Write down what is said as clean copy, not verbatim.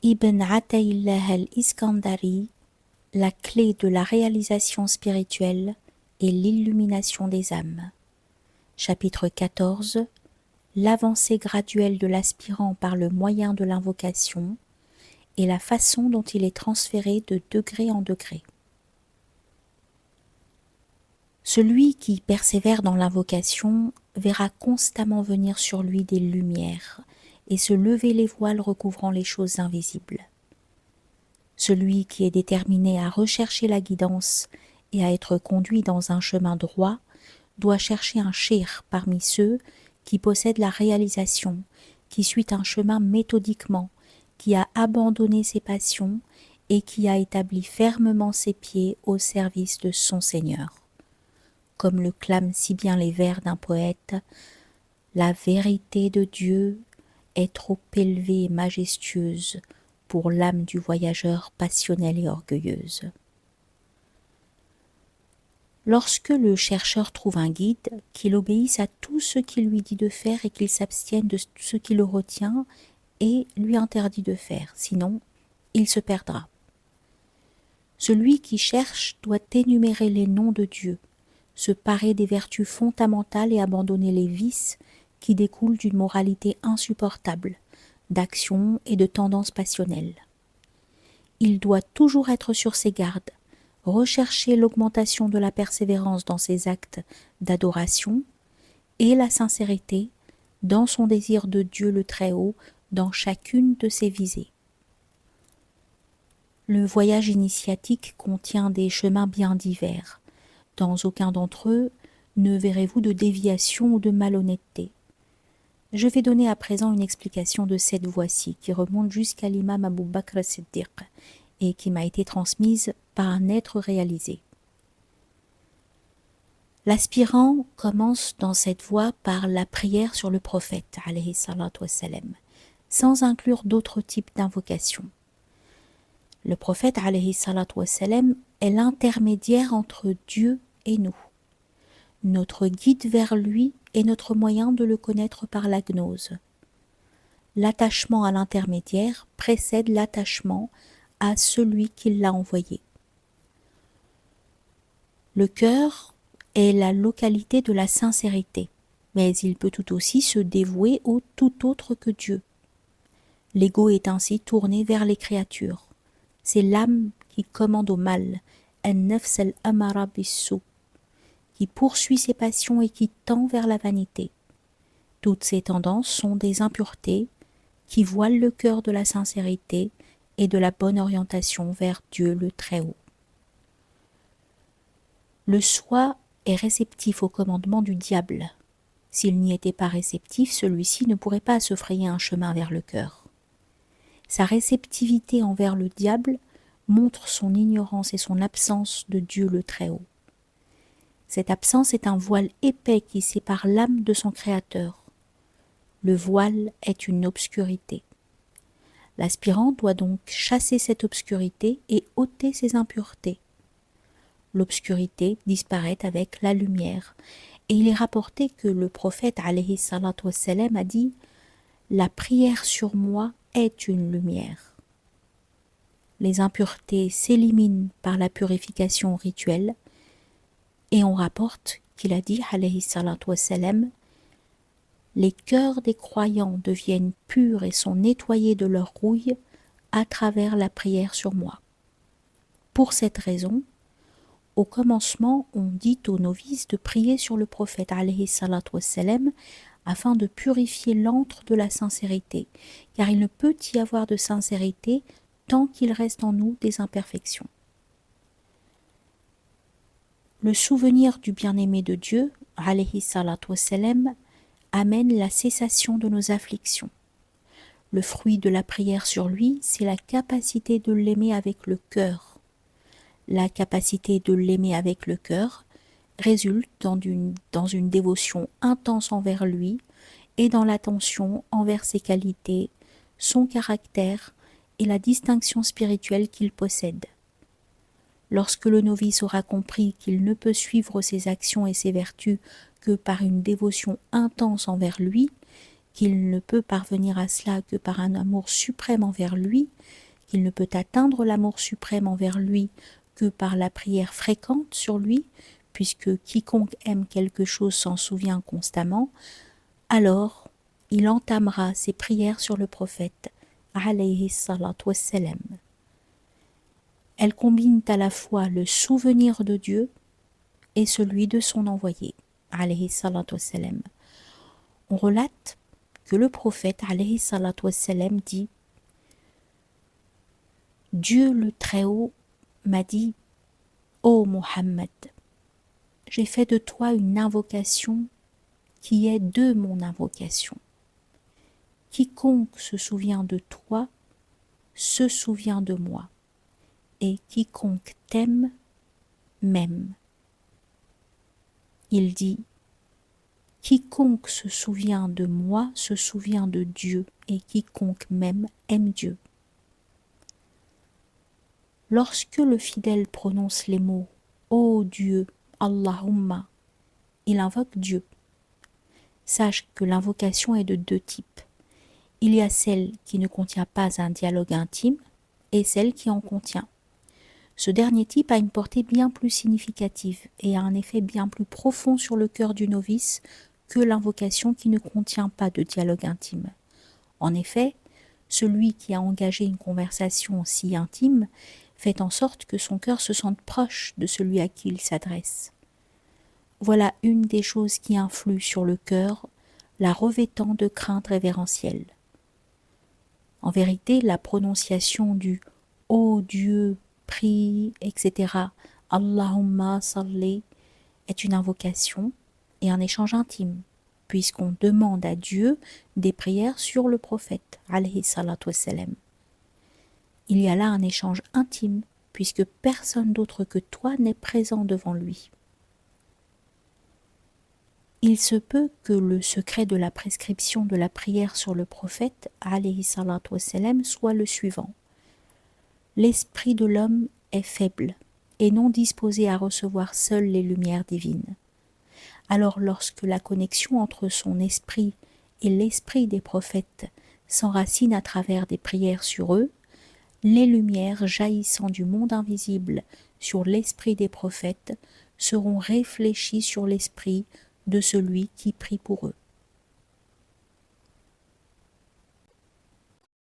Ibn Ataillah al-Iskandari, la clé de la réalisation spirituelle et l'illumination des âmes. Chapitre 14. L'avancée graduelle de l'aspirant par le moyen de l'invocation et la façon dont il est transféré de degré en degré. Celui qui persévère dans l'invocation verra constamment venir sur lui des lumières et se lever les voiles recouvrant les choses invisibles. Celui qui est déterminé à rechercher la guidance et à être conduit dans un chemin droit doit chercher un shir parmi ceux qui possèdent la réalisation, qui suit un chemin méthodiquement, qui a abandonné ses passions et qui a établi fermement ses pieds au service de son Seigneur. Comme le clament si bien les vers d'un poète, la vérité de Dieu est trop élevée et majestueuse pour l'âme du voyageur passionnelle et orgueilleuse. Lorsque le chercheur trouve un guide, qu'il obéisse à tout ce qu'il lui dit de faire et qu'il s'abstienne de ce qui le retient et lui interdit de faire, sinon il se perdra. Celui qui cherche doit énumérer les noms de Dieu, se parer des vertus fondamentales et abandonner les vices qui découlent d'une moralité insupportable, d'action et de tendances passionnelles. Il doit toujours être sur ses gardes, rechercher l'augmentation de la persévérance dans ses actes d'adoration et la sincérité dans son désir de Dieu le Très-Haut dans chacune de ses visées. Le voyage initiatique contient des chemins bien divers. Dans aucun d'entre eux ne verrez-vous de déviation ou de malhonnêteté. Je vais donner à présent une explication de cette voie-ci qui remonte jusqu'à l'imam Abu Bakr as-Siddiq et qui m'a été transmise par un être réalisé. L'aspirant commence dans cette voie par la prière sur le prophète, alayhi salatu wassalam, sans inclure d'autres types d'invocations. Le prophète, alayhi salatu wassalam, est l'intermédiaire entre Dieu et nous. Notre guide vers lui est notre moyen de le connaître par la gnose. L'attachement à l'intermédiaire précède l'attachement à celui qui l'a envoyé. Le cœur est la localité de la sincérité, mais il peut tout aussi se dévouer au tout autre que Dieu. L'ego est ainsi tourné vers les créatures. C'est l'âme qui commande au mal, an-nafs al-amara bis-sou, qui poursuit ses passions et qui tend vers la vanité. Toutes ces tendances sont des impuretés qui voilent le cœur de la sincérité et de la bonne orientation vers Dieu le Très-Haut. Le soi est réceptif au commandement du diable. S'il n'y était pas réceptif, celui-ci ne pourrait pas se frayer un chemin vers le cœur. Sa réceptivité envers le diable montre son ignorance et son absence de Dieu le Très-Haut. Cette absence est un voile épais qui sépare l'âme de son Créateur. Le voile est une obscurité. L'aspirant doit donc chasser cette obscurité et ôter ses impuretés. L'obscurité disparaît avec la lumière. Et il est rapporté que le prophète alayhi salatu wassalam a dit « La prière sur moi est une lumière ». Les impuretés s'éliminent par la purification rituelle et on rapporte qu'il a dit alayhi salatu wassalam « Les cœurs des croyants deviennent purs et sont nettoyés de leur rouille à travers la prière sur moi. » Pour cette raison, au commencement, on dit aux novices de prier sur le prophète alayhi salatu wassalam afin de purifier l'antre de la sincérité, car il ne peut y avoir de sincérité tant qu'il reste en nous des imperfections. Le souvenir du bien-aimé de Dieu, alayhi salatu wassalam, amène la cessation de nos afflictions. Le fruit de la prière sur lui, c'est la capacité de l'aimer avec le cœur. La capacité de l'aimer avec le cœur résulte dans une dévotion intense envers lui et dans l'attention envers ses qualités, son caractère et la distinction spirituelle qu'il possède. Lorsque le novice aura compris qu'il ne peut suivre ses actions et ses vertus que par une dévotion intense envers lui, qu'il ne peut parvenir à cela que par un amour suprême envers lui, qu'il ne peut atteindre l'amour suprême envers lui que par la prière fréquente sur lui, puisque quiconque aime quelque chose s'en souvient constamment, alors il entamera ses prières sur le prophète, alayhi salatu wassalam. Elles combinent à la fois le souvenir de Dieu et celui de son envoyé, alayhi salatu wassalam. On relate que le prophète, alayhi salatu wassalam, dit « Dieu le Très-Haut m'a dit, ô Mohammed, j'ai fait de toi une invocation qui est de mon invocation. Quiconque se souvient de toi se souvient de moi, et quiconque t'aime m'aime. » Il dit, quiconque se souvient de moi se souvient de Dieu, et quiconque m'aime aime Dieu. Lorsque le fidèle prononce les mots « Ô Dieu, Allahumma », il invoque Dieu. Sache que l'invocation est de deux types. Il y a celle qui ne contient pas un dialogue intime et celle qui en contient. Ce dernier type a une portée bien plus significative et a un effet bien plus profond sur le cœur du novice que l'invocation qui ne contient pas de dialogue intime. En effet, celui qui a engagé une conversation si intime fait en sorte que son cœur se sente proche de celui à qui il s'adresse. Voilà une des choses qui influent sur le cœur, la revêtant de crainte révérentielle. En vérité, la prononciation du « Ô Dieu, prie, etc. » Allahumma salli est une invocation et un échange intime, puisqu'on demande à Dieu des prières sur le prophète, alayhi salatu wassalam. Il y a là un échange intime, puisque personne d'autre que toi n'est présent devant lui. Il se peut que le secret de la prescription de la prière sur le prophète, alayhi salatu wassalam, soit le suivant. L'esprit de l'homme est faible et non disposé à recevoir seul les lumières divines. Alors lorsque la connexion entre son esprit et l'esprit des prophètes s'enracine à travers des prières sur eux, les lumières jaillissant du monde invisible sur l'esprit des prophètes seront réfléchies sur l'esprit de celui qui prie pour eux.